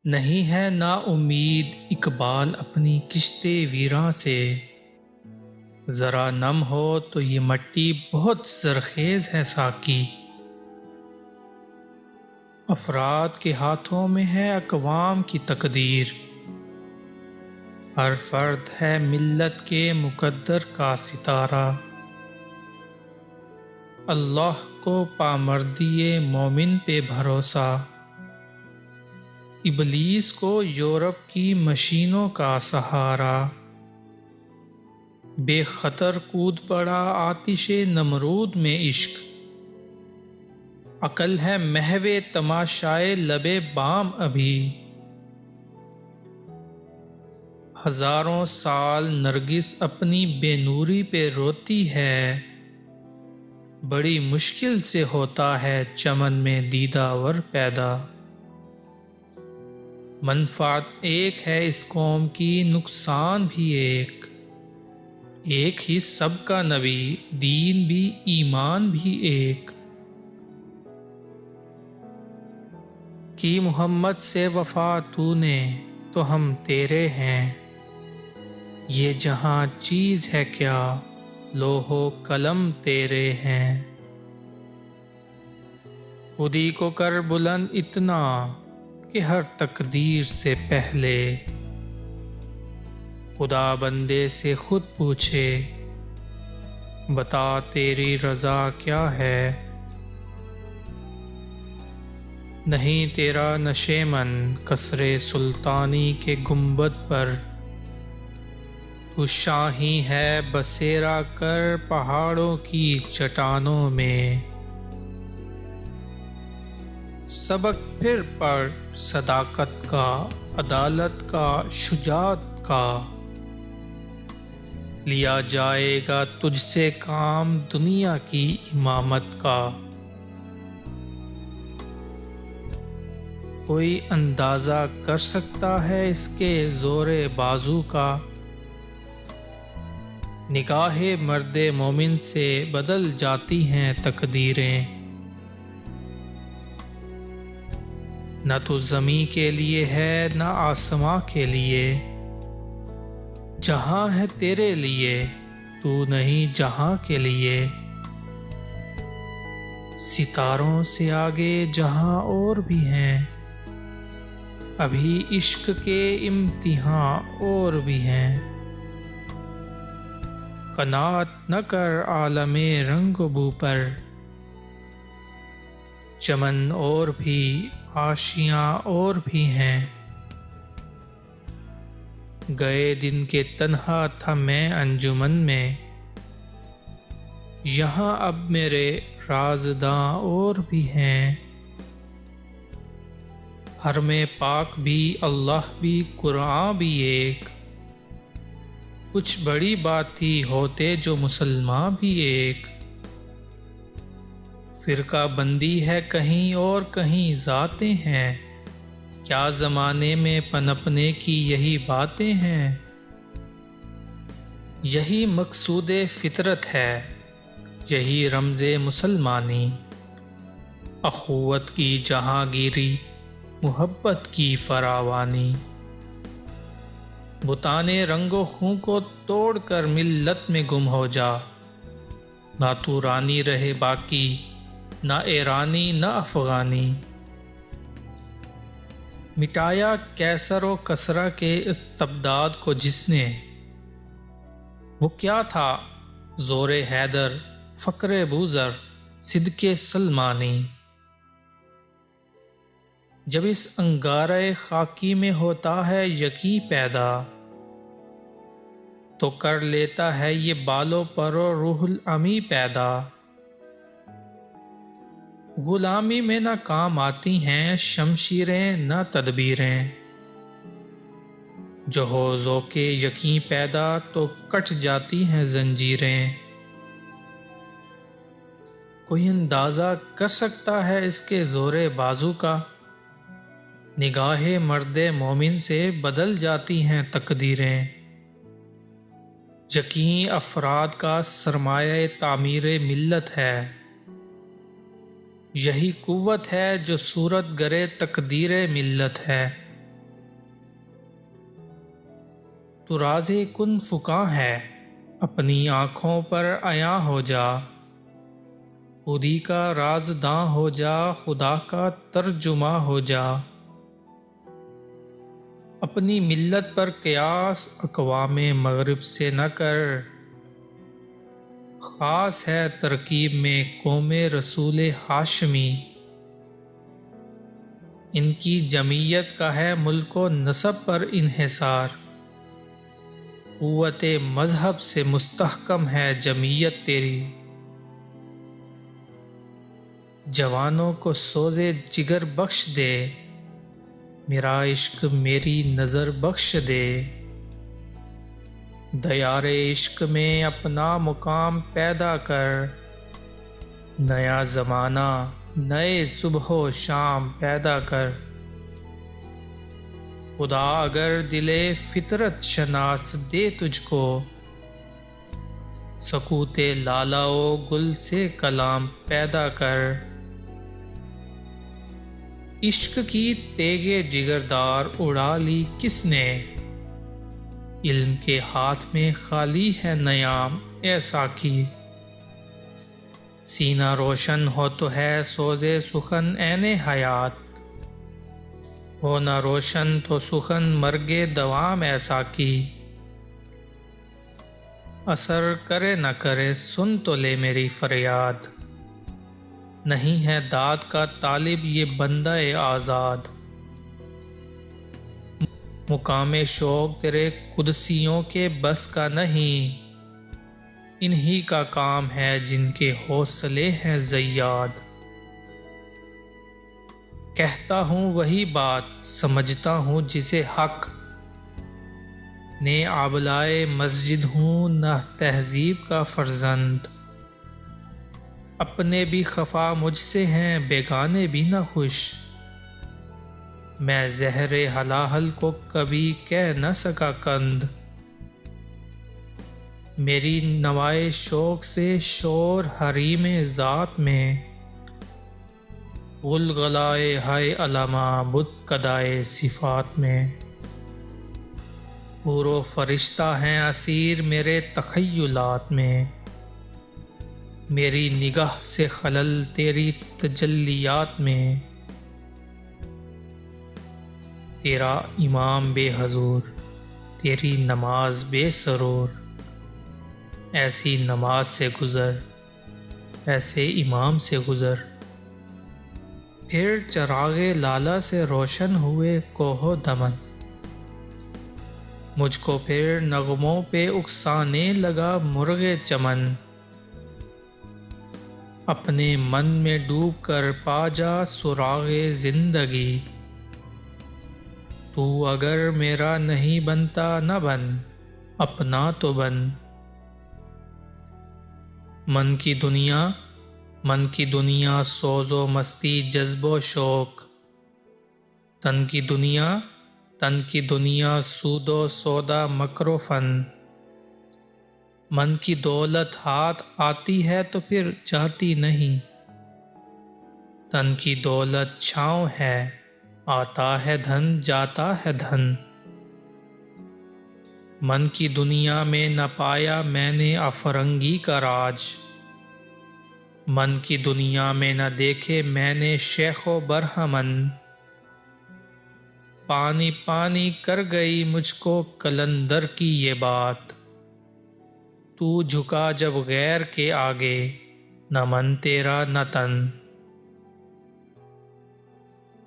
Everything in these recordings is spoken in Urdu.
نہیں ہے نا امید اقبال اپنی کشت ویراں سے، ذرا نم ہو تو یہ مٹی بہت زرخیز ہے ساقی۔ افراد کے ہاتھوں میں ہے اقوام کی تقدیر، ہر فرد ہے ملت کے مقدر کا ستارہ۔ اللہ کو پامردی مومن پہ بھروسہ، ابلیس کو یورپ کی مشینوں کا سہارا۔ بے خطر کود پڑا آتش نمرود میں عشق، عقل ہے محو تماشائے لب بام ابھی۔ ہزاروں سال نرگس اپنی بے نوری پہ روتی ہے، بڑی مشکل سے ہوتا ہے چمن میں دیدہ ور پیدا۔ منفعت ایک ہے اس قوم کی، نقصان بھی ایک، ایک ہی سب کا نبی، دین بھی ایمان بھی ایک۔ کی محمد سے وفا تو نے تو ہم تیرے ہیں، یہ جہاں چیز ہے کیا لوح و قلم تیرے ہیں۔ خودی کو کر بلند اتنا کہ ہر تقدیر سے پہلے، خدا بندے سے خود پوچھے بتا تیری رضا کیا ہے۔ نہیں تیرا نشیمن قصر سلطانی کے گنبد پر، تو شاہی ہے بسیرا کر پہاڑوں کی چٹانوں میں۔ سبق پھر پڑھ صداقت کا، عدالت کا، شجاعت کا، لیا جائے گا تجھ سے کام دنیا کی امامت کا۔ کوئی اندازہ کر سکتا ہے اس کے زور بازو کا، نگاہ مرد مومن سے بدل جاتی ہیں تقدیریں۔ نہ تو زمیں کے لیے ہے نہ آسماں کے لیے، جہاں ہے تیرے لیے تو نہیں جہاں کے لیے۔ ستاروں سے آگے جہاں اور بھی ہیں، ابھی عشق کے امتحان اور بھی ہیں۔ قناعت نہ کر عالم رنگ و بو پر، چمن اور بھی آشیاں اور بھی ہیں۔ گئے دن کے تنہا تھا میں انجمن میں، یہاں اب میرے رازداں اور بھی ہیں۔ حرم پاک بھی، اللہ بھی، قرآن بھی ایک، کچھ بڑی بات تھی ہوتے جو مسلمان بھی ایک۔ فرقہ بندی ہے کہیں اور کہیں ذاتیں ہیں، کیا زمانے میں پنپنے کی یہی باتیں ہیں۔ یہی مقصود فطرت ہے، یہی رمز مسلمانی، اخوت کی جہانگیری، محبت کی فراوانی۔ بتانے رنگ و خوں کو توڑ کر ملت میں گم ہو جا، نہ تو رانی رہے باقی، نہ ایرانی نہ افغانی۔ مٹایا کیسر و کسریٰ کے استبداد کو جس نے، وہ کیا تھا زور حیدر، فقر بوذر، صدق سلمانی۔ جب اس انگارۂ خاکی میں ہوتا ہے یقیں پیدا، تو کر لیتا ہے یہ بالو پر و روح الامی پیدا۔ غلامی میں نہ کام آتی ہیں شمشیریں نہ تدبیریں، جو ہو ذوق یقیں پیدا تو کٹ جاتی ہیں زنجیریں۔ کوئی اندازہ کر سکتا ہے اس کے زور بازو کا، نگاہ مرد مومن سے بدل جاتی ہیں تقدیریں۔ یقین افراد کا سرمایہ تعمیر ملت ہے، یہی قوت ہے جو صورت گرے تقدیر ملت ہے۔ تو راز کن فکاں ہے، اپنی آنکھوں پر عیاں ہو جا، خودی کا رازداں ہو جا، خدا کا ترجمہ ہو جا۔ اپنی ملت پر قیاس اقوام مغرب سے نہ کر، خاص ہے ترکیب میں قوم رسول ہاشمی، ان کی جمعیت کا ہے ملک و نسب پر انحصار، قوت مذہب سے مستحکم ہے جمعیت تیری۔ جوانوں کو سوز جگر بخش دے، میرا عشق میری نظر بخش دے، دیار عشق میں اپنا مقام پیدا کر، نیا زمانہ نئے صبح و شام پیدا کر۔ خدا اگر دل فطرت شناس دے تجھ کو، سکوت لالا و گل سے کلام پیدا کر۔ عشق کی تیغ جگردار اڑا لی کس نے، علم کے ہاتھ میں خالی ہے نیام اے ساقی۔ سینہ روشن ہو تو ہے سوز سخن عین حیات، ہو نہ روشن تو سخن مرگ دوام اے ساقی۔ اثر کرے نہ کرے سن تو لے میری فریاد، نہیں ہے داد کا طالب یہ بندہ آزاد۔ مقام شوق تیرے قدسیوں کے بس کا نہیں، انہی کا کام ہے جن کے حوصلے ہیں زیاد۔ کہتا ہوں وہی بات سمجھتا ہوں جسے حق، نے آبلائے مسجد ہوں نہ تہذیب کا فرزند۔ اپنے بھی خفا مجھ سے ہیں بیگانے بھی نہ خوش، میں زہر ہلاہل کو کبھی کہہ نہ سکا کند۔ میری نوائے شوق سے شور حریم ذات میں، غلغلائے ہائے علامہ بت کدائے صفات میں۔ حور و فرشتہ ہیں اسیر میرے تخیلات میں، میری نگاہ سے خلل تیری تجلیات میں۔ تیرا امام بے حضور، تیری نماز بے سرور، ایسی نماز سے گزر، ایسے امام سے گزر۔ پھر چراغ لالا سے روشن ہوئے کوہ و دمن، مجھ کو پھر نغموں پہ اکسانے لگا مرغ چمن۔ اپنے من میں ڈوب کر پا جا سراغ زندگی، تو اگر میرا نہیں بنتا نہ بن، اپنا تو بن۔ من کی دنیا سوز و مستی جذب و شوق، تن کی دنیا سود و سودا مکر و فن۔ من کی دولت ہاتھ آتی ہے تو پھر جاتی نہیں، تن کی دولت چھاؤں ہے، آتا ہے دھن جاتا ہے دھن۔ من کی دنیا میں نہ پایا میں نے افرنگی کا راج، من کی دنیا میں نہ دیکھے میں نے شیخ و برہمن۔ پانی پانی کر گئی مجھ کو قلندر کی یہ بات، تو جھکا جب غیر کے آگے، نہ من تیرا نہ تن۔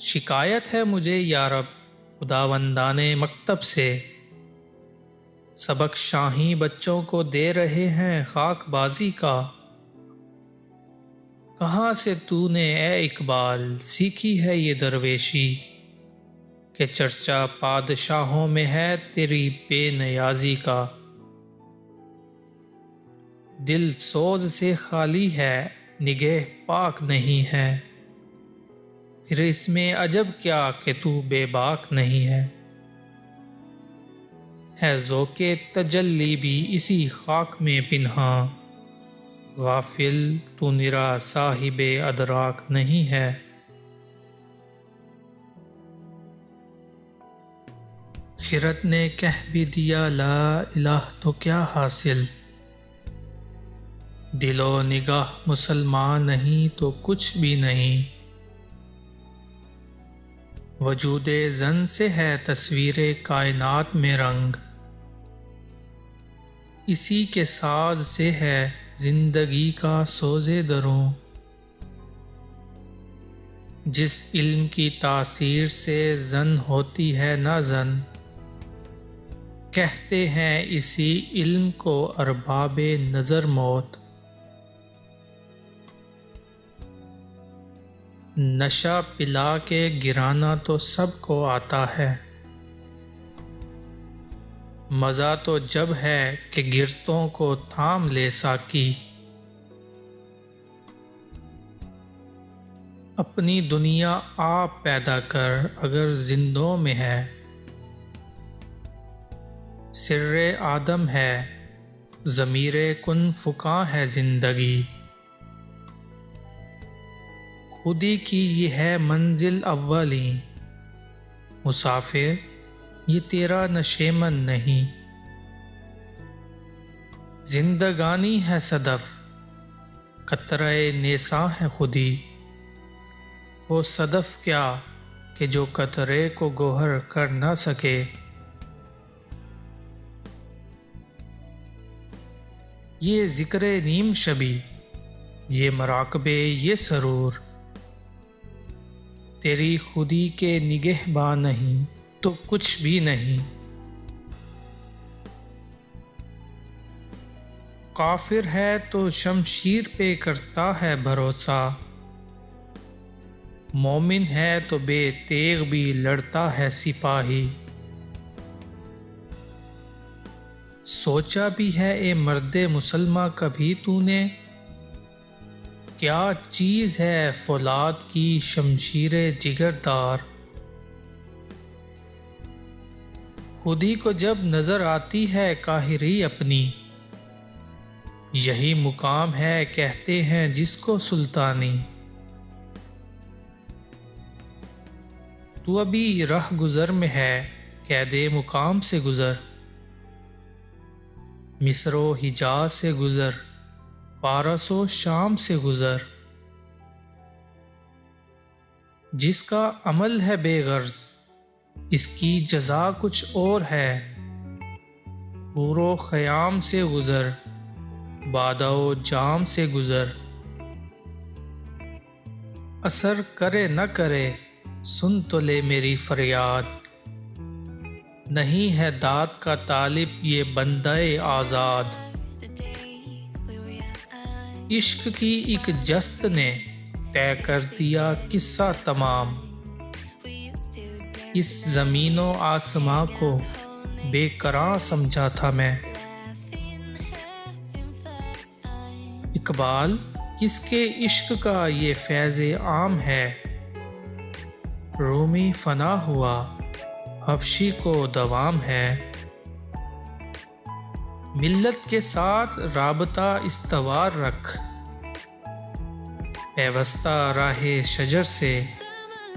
شکایت ہے مجھے یا رب خداوندان مکتب سے، سبق شاہیں بچوں کو دے رہے ہیں خاک بازی کا۔ کہاں سے تو نے اے اقبال سیکھی ہے یہ درویشی، کہ چرچا بادشاہوں میں ہے تیری بے نیازی کا۔ دل سوز سے خالی ہے نگہ پاک نہیں ہے، پھر اس میں عجب کیا کہ تو بے باک نہیں ہے ذوق تجلی بھی اسی خاک میں پنہاں، غافل تو نرا صاحب ادراک نہیں ہے۔ خرد نے کہہ بھی دیا لا الہ تو کیا حاصل، دل و نگاہ مسلمان نہیں تو کچھ بھی نہیں، وجود زن سے ہے تصویر کائنات میں رنگ، اسی کے ساز سے ہے زندگی کا سوز دروں، جس علم کی تاثیر سے زن ہوتی ہے نہ زن، کہتے ہیں اسی علم کو ارباب نظر موت، نشہ پلا کے گرانا تو سب کو آتا ہے، مزہ تو جب ہے کہ گرتوں کو تھام لے ساقی، اپنی دنیا آپ پیدا کر اگر زندوں میں ہے، سر آدم ہے ضمیر کن فکاں ہے زندگی، خودی کی یہ ہے منزل اولیں، مسافر یہ تیرا نشیمن نہیں، زندگانی ہے صدف قطرہ نیساں ہے خودی، وہ صدف کیا کہ جو قطرے کو گوہر کر نہ سکے، یہ ذکر نیم شبی یہ مراقبے یہ سرور، تیری خودی کے نگہباں نہیں تو کچھ بھی نہیں، کافر ہے تو شمشیر پہ کرتا ہے بھروسہ، مومن ہے تو بے تیغ بھی لڑتا ہے سپاہی، سوچا بھی ہے اے مرد مسلمہ کبھی تو نے، کیا چیز ہے فولاد کی شمشیر جگردار، خودی کو جب نظر آتی ہے قاہری اپنی، یہی مقام ہے کہتے ہیں جس کو سلطانی، تو ابھی رہ گزر میں ہے قید مقام سے گزر، مصر و حجاز سے گزر پارس و شام سے گزر، جس کا عمل ہے بے غرض اس کی جزا کچھ اور ہے، حور و خیام سے گزر بادہ و جام سے گزر، اثر کرے نہ کرے سن تو لے میری فریاد، نہیں ہے داد کا طالب یہ بندہ آزاد، عشق کی ایک جست نے طے کر دیا قصہ تمام، اس زمین و آسماں کو بے قرار سمجھا تھا میں، اقبال کس کے عشق کا یہ فیض عام ہے، رومی فنا ہوا حبشی کو دوام ہے، ملت کے ساتھ رابطہ استوار رکھ، پیوستہ راہ شجر سے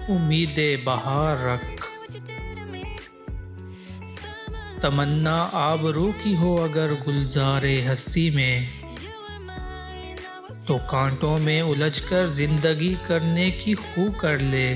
امید بہار رکھ، تمنا آبرو کی ہو اگر گلزار ہستی میں، تو کانٹوں میں الجھ کر زندگی کرنے کی خو کر لے،